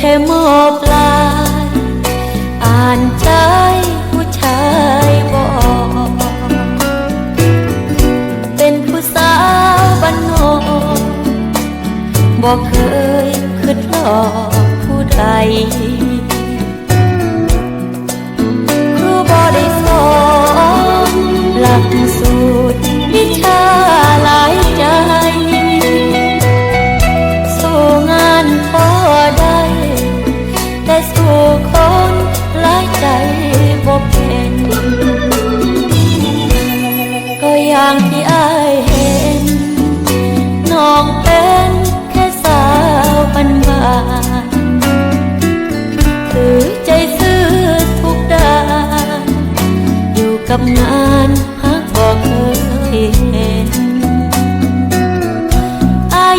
แค่มอบลายอ่านใจผู้ชายบอกเป็นผู้สาวบ้านนอกบอกเคยคิดหลอกผู้ใดครูบ่ได้สอนหลักสูตรวิชาหลายใจสู้งานพอได้แต่สู้คนหลายใจบ่เป็นก็อย่างที่อ้ายเห็นน้องเป็นแค่สาวบ้านๆถือใจซื่อทุกด้านอยู่กับงานหากบ่เคยเห็น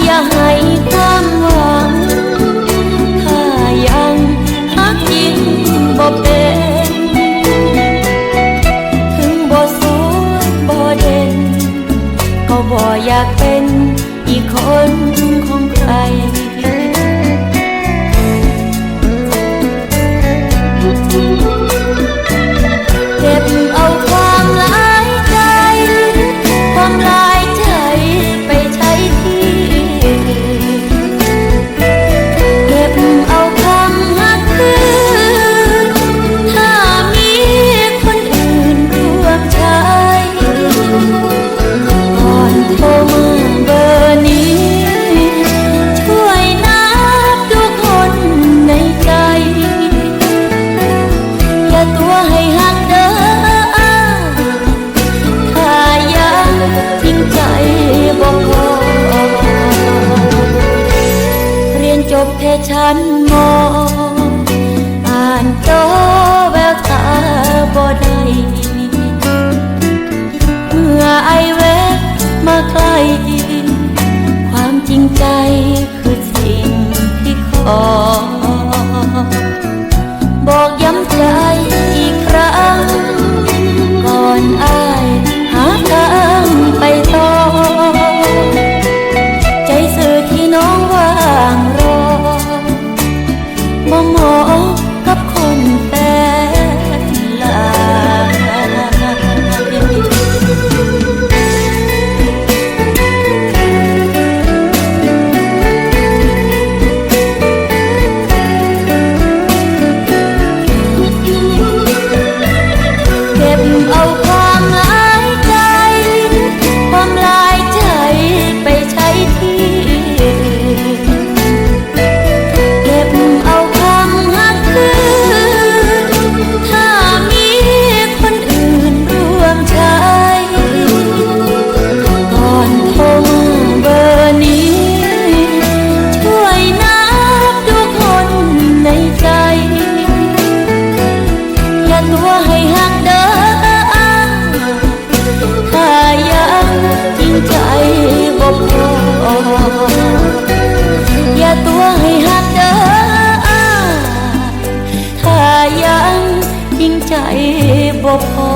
อย่าให้ความหวังถ้ายังหักจริงบ่เป็นถึงบ่สวยบ่เด่นก็บ่อยากเป็นอีกคนของใครเก็บเอาความหลายใจความหลายใจไปใช้ที่เก็บเอาคำหักคืนถ้ามีคนอื่นร่วมใช้ก่อนโทรมาเบอร์นี้ช่วยนับทุกคนในใจอย่าตัวให้หักเด้อถ้ายังทิ้งใจบ่พอเรียนจบแค่ชั้นม.อ่านจบแววตาบ่ได้เมื่อไอแวะมาใกล้ความจริงใจคือสิ่งที่ขอบอกย้ำใจอีกครั้งก่อนอ้ายหาทางไปต่อใจสื่อที่น้องว่างรอบ่เหมาะกับคนแฟนหลายเก็บเอาความหลายใจความหลายใจไปใช้ที่เก็บเอาคำหักคืนถ้ามีคนอื่นร่วมใช้ก่อนโทรมาเบอร์นี้ช่วยนับทุกคนในใจอย่าตัวให้หักเด้อถ้ายังจริงใจบ่พออย่าตัวให้หักเด้อถ้ายังจริงใจบ่พอ